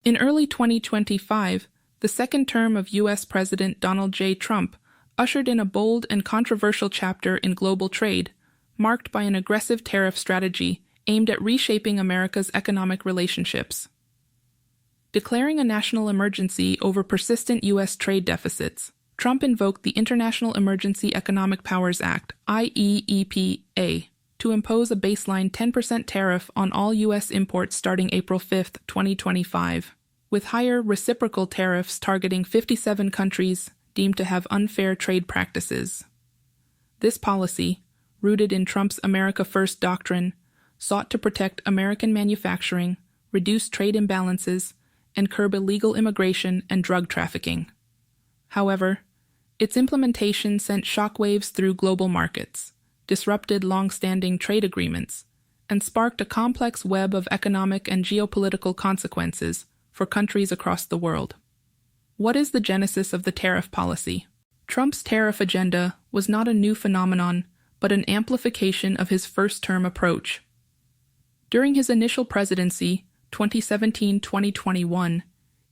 In early 2025, the second term of U.S. President Donald J. Trump ushered in a bold and controversial chapter in global trade, marked by an aggressive tariff strategy aimed at reshaping America's economic relationships. Declaring a national emergency over persistent U.S. trade deficits, Trump invoked the International Emergency Economic Powers Act, IEEPA, to impose a baseline 10% tariff on all U.S. imports starting April 5, 2025, with higher reciprocal tariffs targeting 57 countries deemed to have unfair trade practices. This policy, rooted in Trump's America First doctrine, sought to protect American manufacturing, reduce trade imbalances, and curb illegal immigration and drug trafficking. However, its implementation sent shockwaves through global markets, disrupted long-standing trade agreements, and sparked a complex web of economic and geopolitical consequences for countries across the world. What is the genesis of the tariff policy? Trump's tariff agenda was not a new phenomenon, but an amplification of his first-term approach. During his initial presidency, 2017-2021,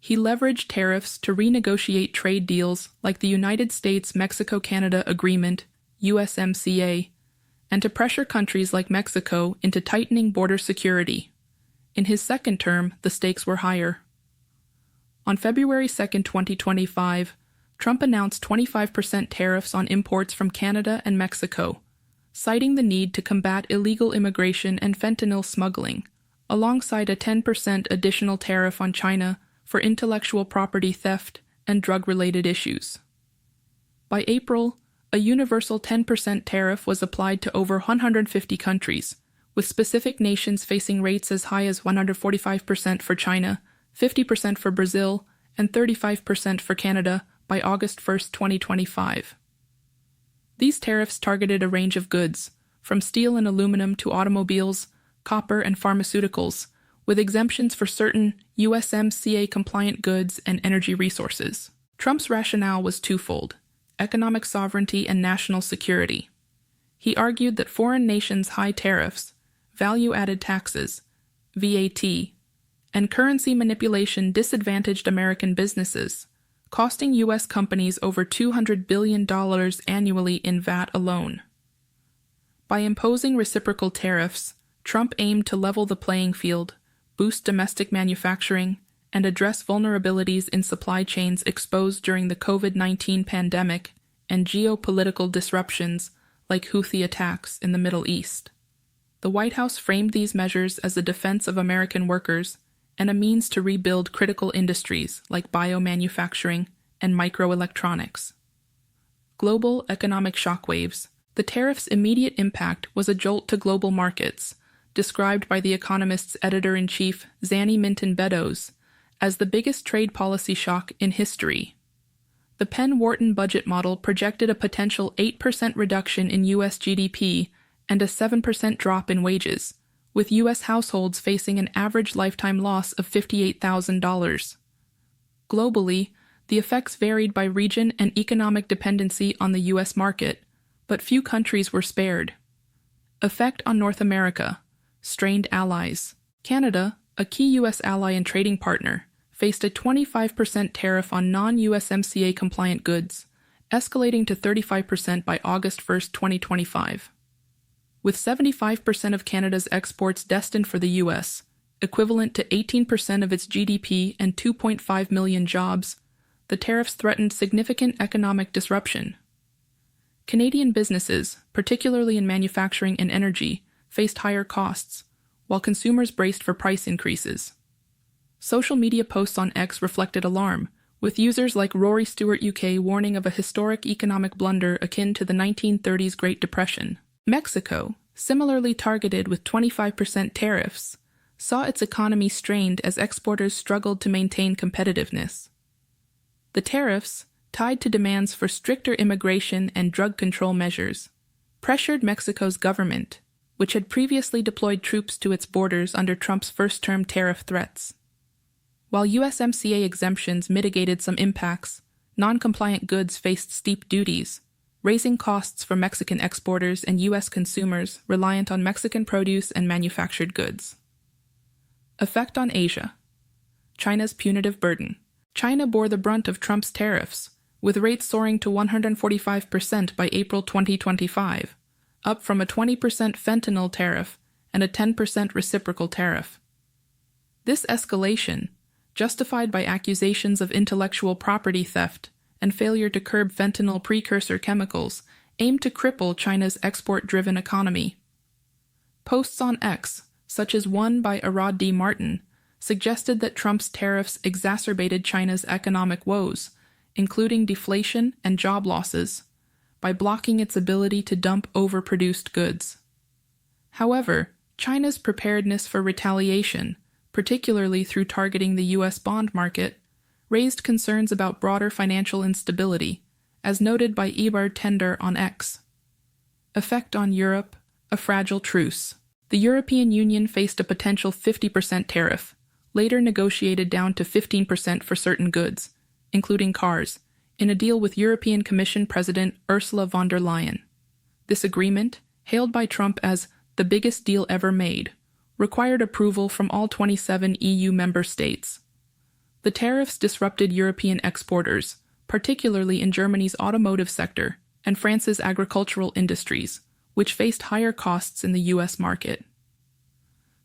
he leveraged tariffs to renegotiate trade deals like the United States-Mexico-Canada Agreement, USMCA, and to pressure countries like Mexico into tightening border security. In his second term, the stakes were higher. On February 2, 2025, Trump announced 25% tariffs on imports from Canada and Mexico, citing the need to combat illegal immigration and fentanyl smuggling, alongside a 10% additional tariff on China for intellectual property theft and drug-related issues. By April, a universal 10% tariff was applied to over 150 countries, with specific nations facing rates as high as 145% for China, 50% for Brazil, and 35% for Canada by August 1, 2025. These tariffs targeted a range of goods, from steel and aluminum to automobiles, copper, and pharmaceuticals, with exemptions for certain USMCA-compliant goods and energy resources. Trump's rationale was twofold: economic sovereignty and national security. He argued that foreign nations' high tariffs, value-added taxes, VAT, and currency manipulation disadvantaged American businesses, costing U.S. companies over $200 billion annually in VAT alone. By imposing reciprocal tariffs, Trump aimed to level the playing field, boost domestic manufacturing, and address vulnerabilities in supply chains exposed during the COVID-19 pandemic and geopolitical disruptions like Houthi attacks in the Middle East. The White House framed these measures as a defense of American workers and a means to rebuild critical industries like biomanufacturing and microelectronics. Global economic shockwaves. The tariff's immediate impact was a jolt to global markets, described by the Economist's editor-in-chief Zanny Minton as the biggest trade policy shock in history. The Penn-Wharton budget model projected a potential 8% reduction in U.S. GDP and a 7% drop in wages, with U.S. households facing an average lifetime loss of $58,000. Globally, the effects varied by region and economic dependency on the U.S. market, but few countries were spared. Effect on North America. Strained allies. Canada, a key U.S. ally and trading partner, faced a 25% tariff on non-USMCA-compliant goods, escalating to 35% by August 1, 2025. With 75% of Canada's exports destined for the U.S., equivalent to 18% of its GDP and 2.5 million jobs, the tariffs threatened significant economic disruption. Canadian businesses, particularly in manufacturing and energy, faced higher costs, while consumers braced for price increases. Social media posts on X reflected alarm, with users like Rory Stewart UK warning of a historic economic blunder akin to the 1930s Great Depression. Mexico, similarly targeted with 25% tariffs, saw its economy strained as exporters struggled to maintain competitiveness. The tariffs, tied to demands for stricter immigration and drug control measures, pressured Mexico's government, which had previously deployed troops to its borders under Trump's first-term tariff threats. While USMCA exemptions mitigated some impacts, non-compliant goods faced steep duties, raising costs for Mexican exporters and U.S. consumers reliant on Mexican produce and manufactured goods. Effect on Asia. China's punitive burden. China bore the brunt of Trump's tariffs, with rates soaring to 145% by April 2025, up from a 20% fentanyl tariff and a 10% reciprocal tariff. This escalation, justified by accusations of intellectual property theft and failure to curb fentanyl precursor chemicals, aimed to cripple China's export-driven economy. Posts on X, such as one by Arad D. Martin, suggested that Trump's tariffs exacerbated China's economic woes, including deflation and job losses, by blocking its ability to dump overproduced goods. However, China's preparedness for retaliation, particularly through targeting the U.S. bond market, raised concerns about broader financial instability, as noted by Eber Tender on X. Effect on Europe, a fragile truce. The European Union faced a potential 50% tariff, later negotiated down to 15% for certain goods, including cars, in a deal with European Commission President Ursula von der Leyen. This agreement, hailed by Trump as the biggest deal ever made, required approval from all 27 EU member states. The tariffs disrupted European exporters, particularly in Germany's automotive sector and France's agricultural industries, which faced higher costs in the U.S. market.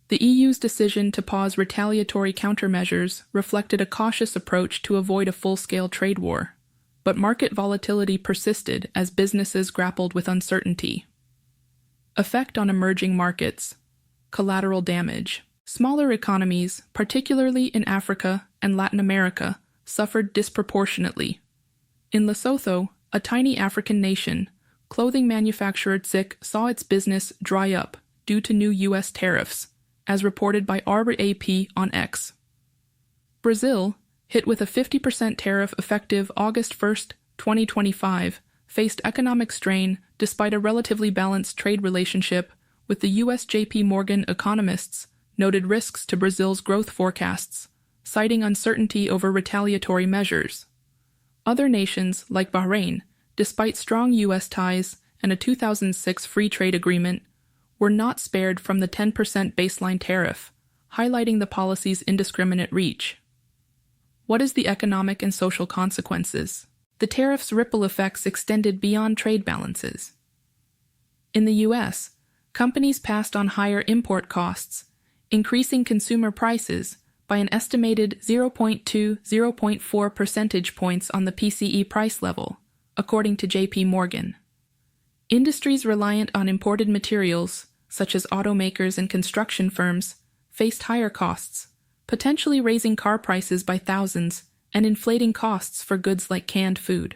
The EU's decision to pause retaliatory countermeasures reflected a cautious approach to avoid a full-scale trade war, but market volatility persisted as businesses grappled with uncertainty. Effect on emerging markets. Collateral damage. Smaller economies, particularly in Africa and Latin America, suffered disproportionately. In Lesotho, a tiny African nation, clothing manufacturer Tzik saw its business dry up due to new U.S. tariffs, as reported by Arbor AP on X. Brazil, hit with a 50% tariff effective August 1, 2025, faced economic strain despite a relatively balanced trade relationship with the U.S. J.P. Morgan economists noted risks to Brazil's growth forecasts, citing uncertainty over retaliatory measures. Other nations, like Bahrain, despite strong U.S. ties and a 2006 free trade agreement, were not spared from the 10% baseline tariff, highlighting the policy's indiscriminate reach. What is the economic and social consequences? The tariff's ripple effects extended beyond trade balances. In the U.S., companies passed on higher import costs, increasing consumer prices by an estimated 0.2–0.4 percentage points on the PCE price level, according to J.P. Morgan. Industries reliant on imported materials, such as automakers and construction firms, faced higher costs, potentially raising car prices by thousands and inflating costs for goods like canned food.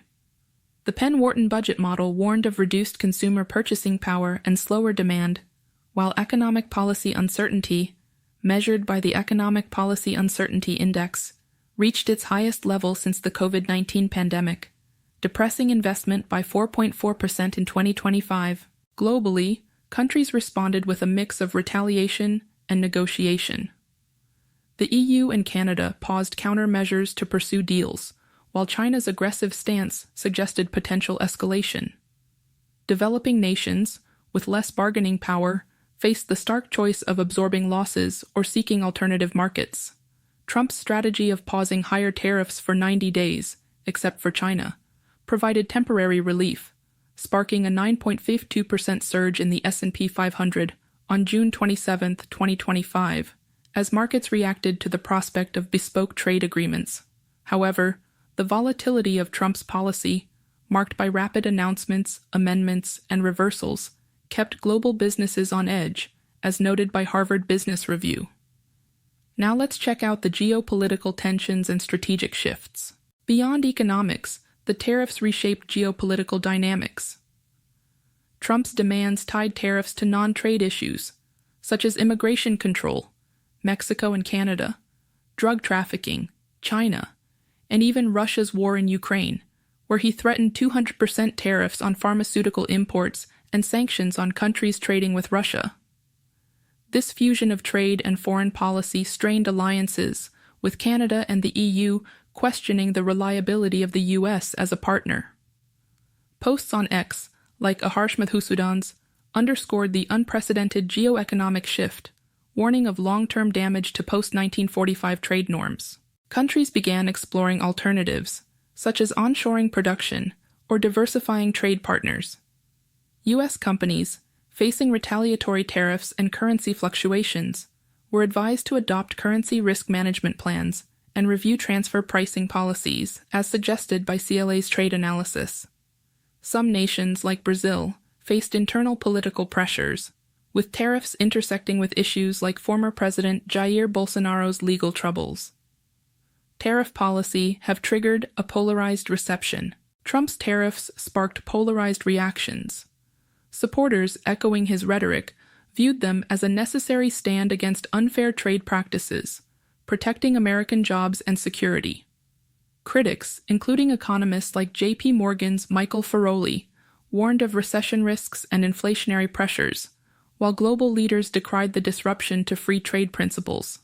The Penn-Wharton budget model warned of reduced consumer purchasing power and slower demand, while economic policy uncertainty, measured by the Economic Policy Uncertainty Index, reached its highest level since the COVID-19 pandemic, depressing investment by 4.4% in 2025. Globally, countries responded with a mix of retaliation and negotiation. The EU and Canada paused countermeasures to pursue deals, while China's aggressive stance suggested potential escalation. Developing nations, with less bargaining power, faced the stark choice of absorbing losses or seeking alternative markets. Trump's strategy of pausing higher tariffs for 90 days, except for China, provided temporary relief, sparking a 9.52% surge in the S&P 500 on June 27, 2025, as markets reacted to the prospect of bespoke trade agreements. However, the volatility of Trump's policy, marked by rapid announcements, amendments, and reversals, kept global businesses on edge, as noted by Harvard Business Review. Now let's check out the geopolitical tensions and strategic shifts. Beyond economics, the tariffs reshaped geopolitical dynamics. Trump's demands tied tariffs to non-trade issues, such as immigration control, Mexico and Canada, drug trafficking, China, and even Russia's war in Ukraine, where he threatened 200% tariffs on pharmaceutical imports and sanctions on countries trading with Russia. This fusion of trade and foreign policy strained alliances, with Canada and the EU questioning the reliability of the U.S. as a partner. Posts on X, like Aharsh Madhusudan's, underscored the unprecedented geoeconomic shift, warning of long-term damage to post-1945 trade norms. countries began exploring alternatives, such as onshoring production or diversifying trade partners. U.S. companies, facing retaliatory tariffs and currency fluctuations, were advised to adopt currency risk management plans and review transfer pricing policies, as suggested by CLA's trade analysis. Some nations, like Brazil, faced internal political pressures, with tariffs intersecting with issues like former President Jair Bolsonaro's legal troubles. Tariff policy have triggered a polarized reception. Trump's tariffs sparked polarized reactions. Supporters, echoing his rhetoric, viewed them as a necessary stand against unfair trade practices, protecting American jobs and security. Critics, including economists like J.P. Morgan's Michael Feroli, warned of recession risks and inflationary pressures, while global leaders decried the disruption to free trade principles.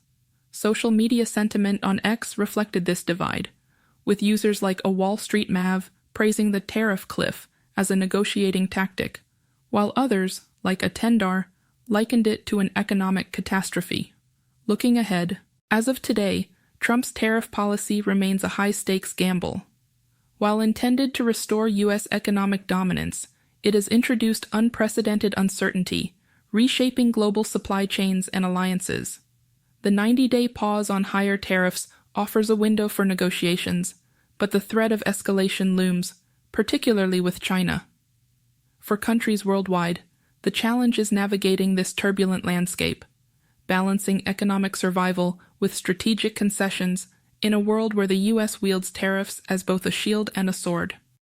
Social media sentiment on X reflected this divide, with users like a Wall Street Mav praising the tariff cliff as a negotiating tactic, while others, like a Tendar, likened it to an economic catastrophe. Looking ahead, as of today, Trump's tariff policy remains a high-stakes gamble. While intended to restore U.S. economic dominance, it has introduced unprecedented uncertainty, reshaping global supply chains and alliances. The 90-day pause on higher tariffs offers a window for negotiations, but the threat of escalation looms, particularly with China. For countries worldwide, the challenge is navigating this turbulent landscape, balancing economic survival with strategic concessions in a world where the U.S. wields tariffs as both a shield and a sword.